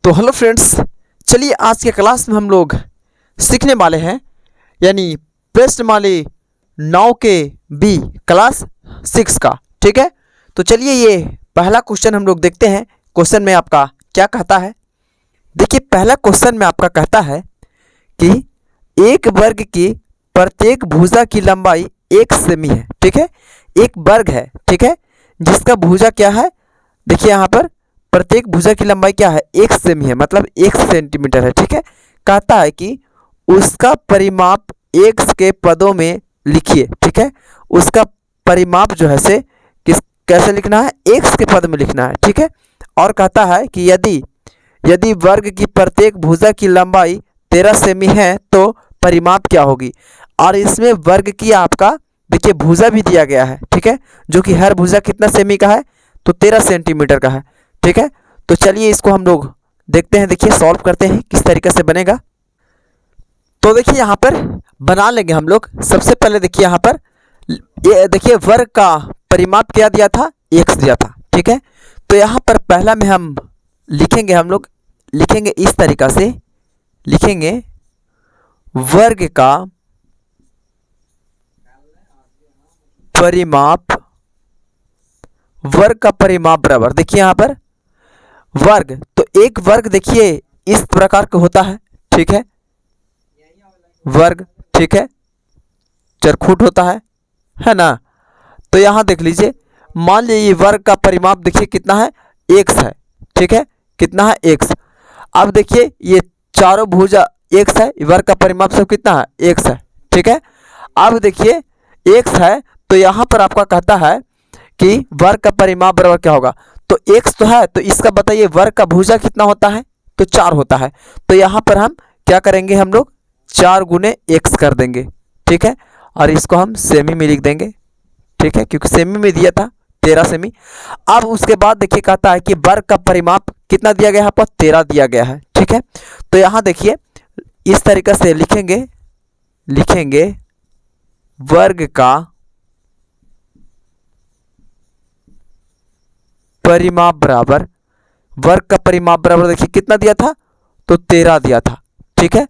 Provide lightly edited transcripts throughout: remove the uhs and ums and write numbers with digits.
तो hello friends, चलिए आज के क्लास में हम लोग सीखने वाले हैं यानी प्रश्नमाली 9 के बी क्लास 6 का। ठीक है, तो चलिए ये पहला क्वेश्चन हम लोग देखते हैं। क्वेश्चन में आपका क्या कहता है, देखिए पहला क्वेश्चन में आपका कहता है कि एक वर्ग की प्रत्येक भुजा की लंबाई 1 सेमी है। ठीक है, एक वर्ग है, ठीक है, जिसका भुजा क्या है, देखिए यहाँ पर प्रत्येक भुजा की लंबाई क्या है, 1 सेमी है, मतलब 1 सेंटीमीटर है। ठीक है, कहता है कि उसका परिमाप x के पदों में लिखिए। ठीक है, उसका परिमाप जो है से कैसे लिखना है, x के पद में लिखना है। ठीक है, और कहता है कि यदि वर्ग की प्रत्येक भुजा की लंबाई 13 सेमी है तो परिमाप क्या होगी। और इसमें वर्ग की आपका देखिए भुजा भी दिया गया है। ठीक है, जो कि हर भुजा कितना सेमी का है, तो 13 सेंटीमीटर का है। ठीक है, तो चलिए इसको हम लोग देखते हैं, देखिए सॉल्व करते हैं किस तरीके से बनेगा। तो देखिए यहाँ पर बना लेंगे हम लोग। सबसे पहले देखिए यहाँ पर ये देखिए वर्ग का परिमाप क्या दिया था, x दिया था। ठीक है, तो यहाँ पर पहला में हम लिखेंगे, हम लोग लिखेंगे इस तरीका से, लिखेंगे वर्ग का परिमाप, वर्ग का परिमाप बराबर, देखिए यहाँ पर वर्ग, तो एक वर्ग देखिए इस प्रकार का होता है। ठीक है, वर्ग, ठीक है, चरखुट होता है ना। तो यहाँ देख लीजिए, मान लीजिए वर्ग का परिमाप देखिए कितना है, x है। ठीक है, कितना है, x। अब देखिए ये चारों भुजा x है, वर्ग का परिमाप सब कितना है, x है। ठीक है, अब देखिए x है, तो यहाँ पर आपका कहता है कि वर्ग का परिमाप बराबर क्या होगा, तो x तो है, तो इसका बताइए वर्ग का भुजा कितना होता है, तो 4 होता है। तो यहाँ पर हम क्या करेंगे, हम लोग 4 गुने x कर देंगे। ठीक है, और इसको हम सेमी में लिख देंगे। ठीक है, क्योंकि सेमी में दिया था 13 सेमी। अब उसके बाद देखिए कहता है कि वर्ग का परिमाप कितना दिया गया है, आपको 13 दिया गया है। ठीक है, तो यहाँ देखिए इस तरीके से लिखेंगे वर्ग का परिमाप बराबर, वर्ग का परिमाप बराबर देखिए कितना दिया था, तो 13 दिया था। ठीक है,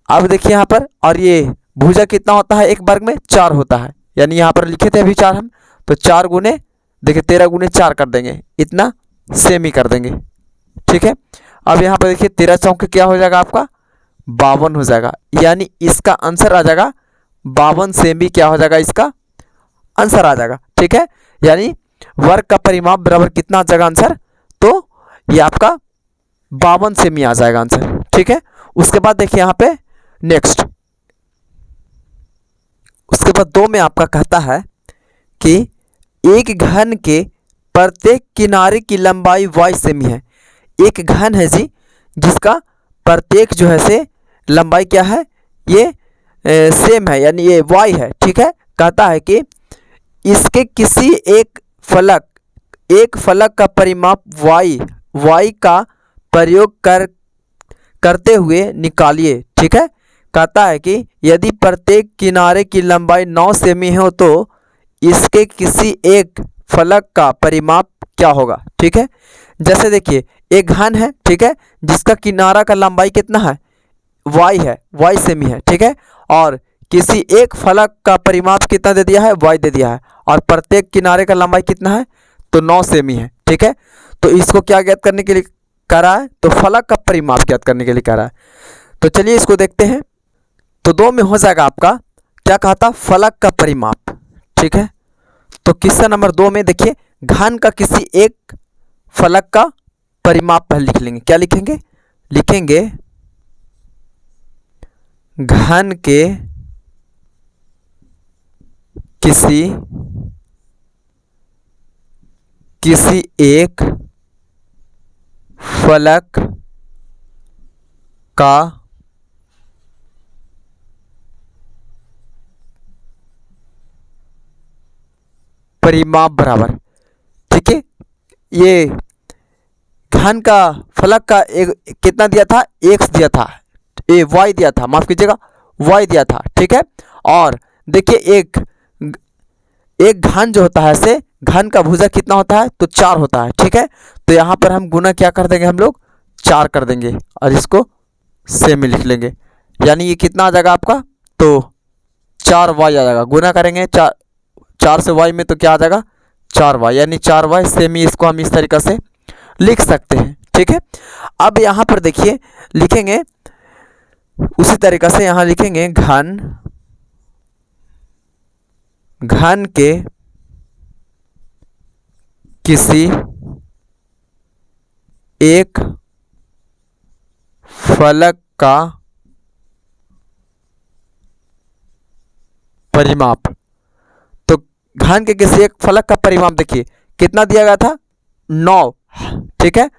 अब देखिए यहाँ पर, और ये भुजा कितना होता है, एक वर्ग में 4 होता है, यानी यहाँ पर लिखे थे अभी 4 हम, तो 4 गुने देखिए 13 गुने 4 कर देंगे, इतना सेमी कर देंगे। ठीक है, अब यहाँ पर देखिए 13 चौके क्या हो जाएगा आपका, 52 हो जाएगा, यानी इसका आंसर आ जाएगा 52 सेमी, क्या हो जाएगा, इसका आंसर आ जाएगा। ठीक है, यानी वर्ग का परिमाप बराबर कितना आ जाएगा आंसर, तो ये आपका 52 सेमी आ जाएगा आंसर। ठीक है, उसके बाद देखिए यहाँ पे नेक्स्ट, उसके बाद 2 में आपका कहता है कि एक घन के प्रत्येक किनारे की लंबाई y सेमी है। एक घन है जी, जिसका प्रत्येक जो है से लंबाई क्या है, ये सेम है, यानी ये y है। ठीक है, कहता है कि इसके किसी एक फलक का परिमाप y का प्रयोग करते हुए निकालिए। ठीक है, कहता है कि यदि प्रत्येक किनारे की लंबाई 9 सेमी हो तो इसके किसी एक फलक का परिमाप क्या होगा। ठीक है, जैसे देखिए एक घन है, ठीक है, जिसका किनारा का लंबाई कितना है, y है, y सेमी है। ठीक है, और किसी एक फलक का परिमाप कितना दे दिया है, y दे दिया है, और प्रत्येक किनारे का लंबाई कितना है, तो 9 सेमी है। ठीक है, तो इसको क्या ज्ञात करने के लिए कह रहा है, तो फलक का परिमाप ज्ञात करने के लिए कह रहा है। तो चलिए इसको देखते हैं। तो 2 में हो जाएगा आपका क्या कहा था, फलक का परिमाप। ठीक है, तो क्वेश्चन नंबर 2 में देखिए घन का किसी एक फलक का परिमाप पहले लिख लेंगे। क्या लिखेंगे, लिखेंगे घन के किसी एक फलक का परिमाप बराबर। ठीक है, ये घन का फलक का एक कितना दिया था, x दिया था, ये y दिया था, माफ कीजिएगा y दिया था। ठीक है, और देखिए एक घन जो होता है से घन का भुजा कितना होता है, तो 4 होता है। ठीक है, तो यहाँ पर हम गुना क्या कर देंगे, हम लोग 4 कर देंगे और इसको सेमी लिख लेंगे। यानी ये कितना आ जाएगा आपका, तो 4y आ जाएगा। गुना करेंगे 4 से y में तो क्या आ जाएगा 4y, यानी 4y सेमी। इसको हम इस तरीक़ा से लिख सकते हैं। ठीक है, अब यहाँ पर देखिए लिखेंगे उसी तरीक़ा से, यहाँ लिखेंगे घन के किसी एक फलक का परिमाप। तो घन के किसी एक फलक का परिमाप देखिए कितना दिया गया था 9। ठीक है,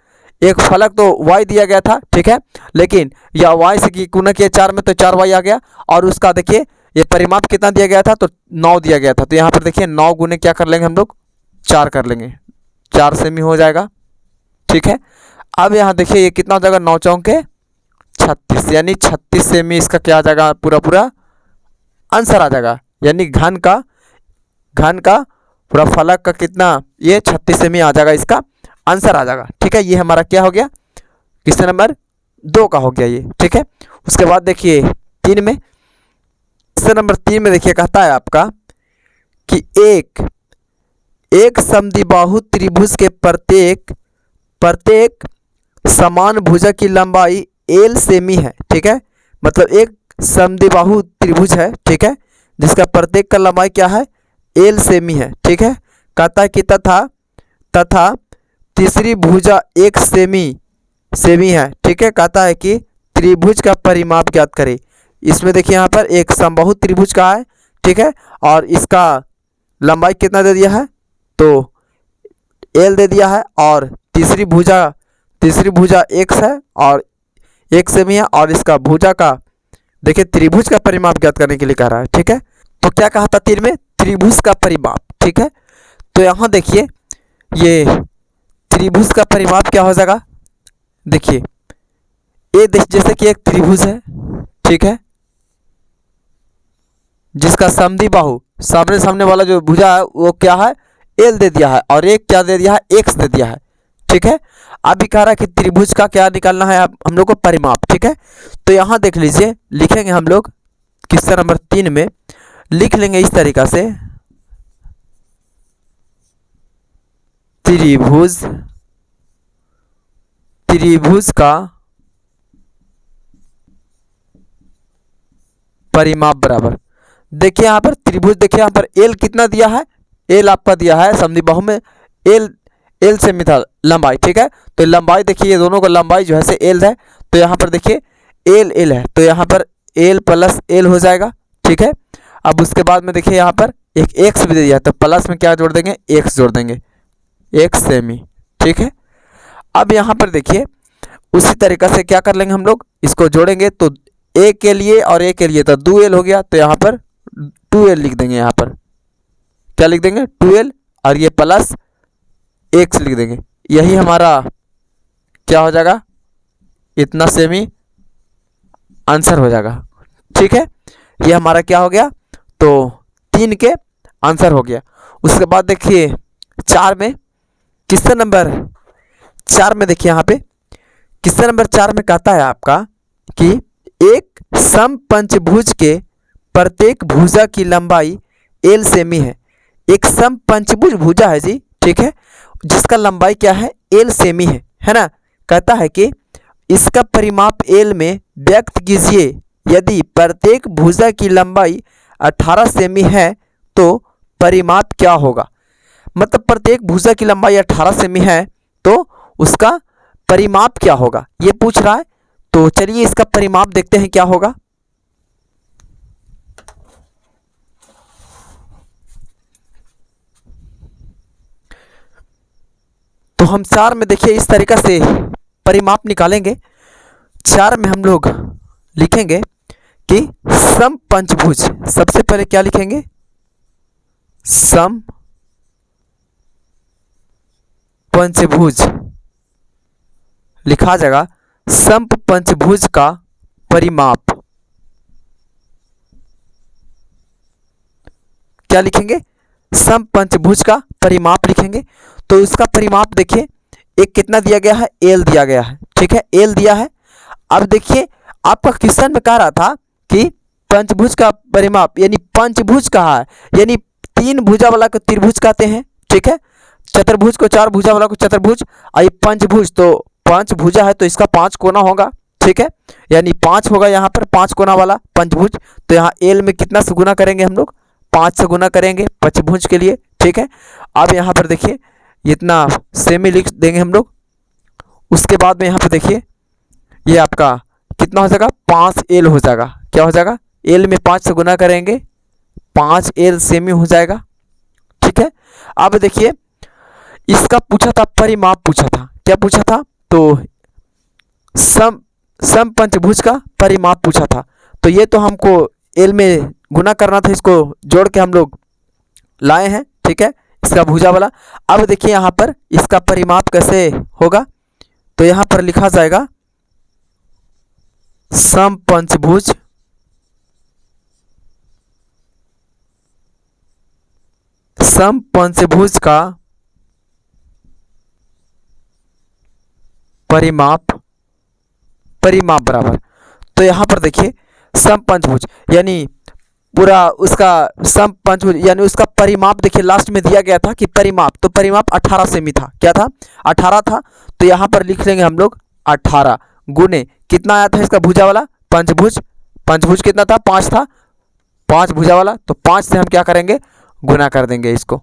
एक फलक तो y दिया गया था। ठीक है, लेकिन या y से गुना किया 4 में तो 4y आ गया, और उसका देखिए ये परिमाप कितना दिया गया था, तो 9 दिया गया था। तो यहाँ पर देखिए 9 गुने क्या कर लेंगे हम लोग 4 कर लेंगे, 4 सेमी हो जाएगा। ठीक है, अब यहाँ देखिए ये कितना हो जाएगा 9 चौके 36, यानी 36 सेमी इसका क्या आ जाएगा, पूरा आंसर आ जाएगा। यानी घन का पूरा फलक का कितना, ये 36 सेमी आ जाएगा, इसका आंसर आ जाएगा। ठीक है, ये हमारा क्या हो गया, किससे नंबर 2 का हो गया ये। ठीक है, उसके बाद देखिए 3 में, क्वेश्चन नंबर 3 में देखिए कहता है आपका कि एक समद्विबाहु त्रिभुज के प्रत्येक समान भुजा की लंबाई l सेमी है। ठीक है, मतलब एक समद्विबाहु त्रिभुज है। ठीक है, जिसका प्रत्येक का लंबाई क्या है l सेमी है। ठीक है, कहता है कि तथा तीसरी भुजा 1 सेमी है। ठीक है, कहता है कि त्रिभुज का परिमाप ज्ञात करें। इसमें देखिए यहाँ पर एक समबाहु त्रिभुज का है। ठीक है, और इसका लंबाई कितना दे दिया है, तो l दे दिया है, और तीसरी भुजा x है और 1 सेमी है, और इसका भुजा का देखिए त्रिभुज का परिमाप ज्ञात करने के लिए कह रहा है। ठीक है, तो क्या कहा था 3 में, त्रिभुज का परिमाप। ठीक है, तो यहाँ देखिए ये त्रिभुज का परिमाप क्या हो जाएगा, देखिए ये जैसे कि एक त्रिभुज है। ठीक है, जिसका समद्विबाहु सामने वाला जो भुजा है वो क्या है l दे दिया है, और एक क्या दे दिया है x दे दिया है। ठीक है, अभी कह रहा है कि त्रिभुज का क्या निकालना है हम लोग को परिमाप। ठीक है, तो यहाँ देख लीजिए लिखेंगे हम लोग क्वेश्चन नंबर 3 में लिख लेंगे इस तरीका से, त्रिभुज का परिमाप बराबर, देखिए यहाँ पर त्रिभुज, देखिए यहाँ पर l कितना दिया है, l आपका दिया है समद्विबाहु में l सेमी था लंबाई। ठीक है, तो लंबाई देखिए ये दोनों का लंबाई जो है से l है, तो यहाँ पर देखिए l है, तो यहाँ पर l प्लस l हो जाएगा। ठीक है, अब उसके बाद में देखिए यहाँ पर एक x भी दे दिया, तो प्लस में क्या जोड़ देंगे x जोड़ देंगे, 1 सेमी। ठीक है, अब यहाँ पर देखिए उसी तरीक़ा से क्या कर लेंगे हम लोग, इसको जोड़ेंगे तो a के लिए और a के लिए तो 2l हो गया, तो यहाँ पर 2l लिख देंगे। यहाँ पर क्या लिख देंगे 2l, और ये प्लस x लिख देंगे। यही हमारा क्या हो जाएगा, इतना सेमी आंसर हो जाएगा। ठीक है, ये हमारा क्या हो गया, तो 3 के आंसर हो गया। उसके बाद देखिए 4 में, क्वेश्चन नंबर 4 में देखिए यहाँ पे क्वेश्चन नंबर 4 में कहता है आपका कि एक समपंचभुज के प्रत्येक भुजा की लंबाई l सेमी है। एक समपंचभुज भुजा है जी। ठीक है, जिसका लंबाई क्या है l सेमी है ना। कहता है कि इसका परिमाप l में व्यक्त कीजिए। यदि प्रत्येक भुजा की लंबाई 18 सेमी है तो परिमाप क्या होगा। मतलब प्रत्येक भुजा की लंबाई 18 सेमी है तो उसका परिमाप क्या होगा, ये पूछ रहा है। तो चलिए इसका परिमाप देखते हैं क्या होगा। तो हम 4 में देखिए इस तरीक़ा से परिमाप निकालेंगे। 4 में हम लोग लिखेंगे कि समपंचभुज, सबसे पहले क्या लिखेंगे, समपंचभुज लिखा जाएगा। समपंचभुज का परिमाप क्या लिखेंगे, समपंचभुज का परिमाप लिखेंगे। तो इसका परिमाप देखिए एक कितना दिया गया है l दिया गया है। ठीक है, एल दिया है। अब देखिए आपका क्वेश्चन में कह रहा था कि पंचभुज का परिमाप, यानी पंचभुज कहा है, यानी तीन भुजा वाला को त्रिभुज कहते हैं, ठीक है, चतुर्भुज को चार भुजा वाला को चतुर्भुज, और ये पंचभुज तो पांच भुजा है तो इसका पांच कोना होगा, ठीक है, यानी पांच होगा यहाँ पर, पांच कोना वाला पंचभुज। तो यहाँ एल में कितना से गुना करेंगे हम लोग, पाँच से गुना करेंगे पंचभुज के लिए, ठीक है। अब यहाँ पर देखिए इतना सेमी लिख देंगे हम लोग। उसके बाद में यहाँ पर देखिए ये आपका कितना हो जाएगा, 5L हो जाएगा। क्या हो जाएगा, एल में 5 से गुना करेंगे, 5L सेमी हो जाएगा, ठीक है। अब देखिए इसका पूछा था परिमाप, पूछा था, क्या पूछा था, तो सम पंचभुज का परिमाप पूछा था। तो ये तो हमको एल में गुना करना था, इसको जोड़ के हम लोग लाए हैं, ठीक है, इसका भुजा वाला। अब देखिए यहाँ पर इसका परिमाप कैसे होगा, तो यहाँ पर लिखा जाएगा सम पंचभुज का परिमाप बराबर। तो यहाँ पर देखिए सम पंचभुज यानी पूरा उसका सम पंचभुज यानी उसका परिमाप देखिए लास्ट में दिया गया था कि परिमाप, तो परिमाप 18 सेमी था, क्या था, 18 था। तो यहाँ पर लिख लेंगे हम लोग 18 गुने कितना आया था इसका भुजा वाला पंचभुज, पंचभुज कितना था, 5 था, 5 भुजा वाला, तो 5 से हम क्या करेंगे, गुना कर देंगे इसको,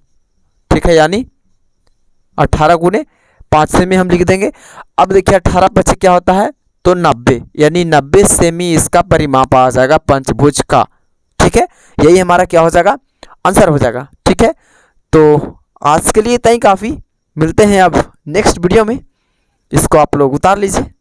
ठीक है, यानी 18 गुने 5 सेमी हम लिख देंगे। अब देखिए 18 पचे क्या होता है, तो 90, यानी 90 सेमी इसका परिमाप आ जाएगा पंचभुज का, ठीक है। यही हमारा क्या हो जाएगा, आंसर हो जाएगा, ठीक है। तो आज के लिए इतना ही काफ़ी, मिलते हैं अब नेक्स्ट वीडियो में, इसको आप लोग उतार लीजिए।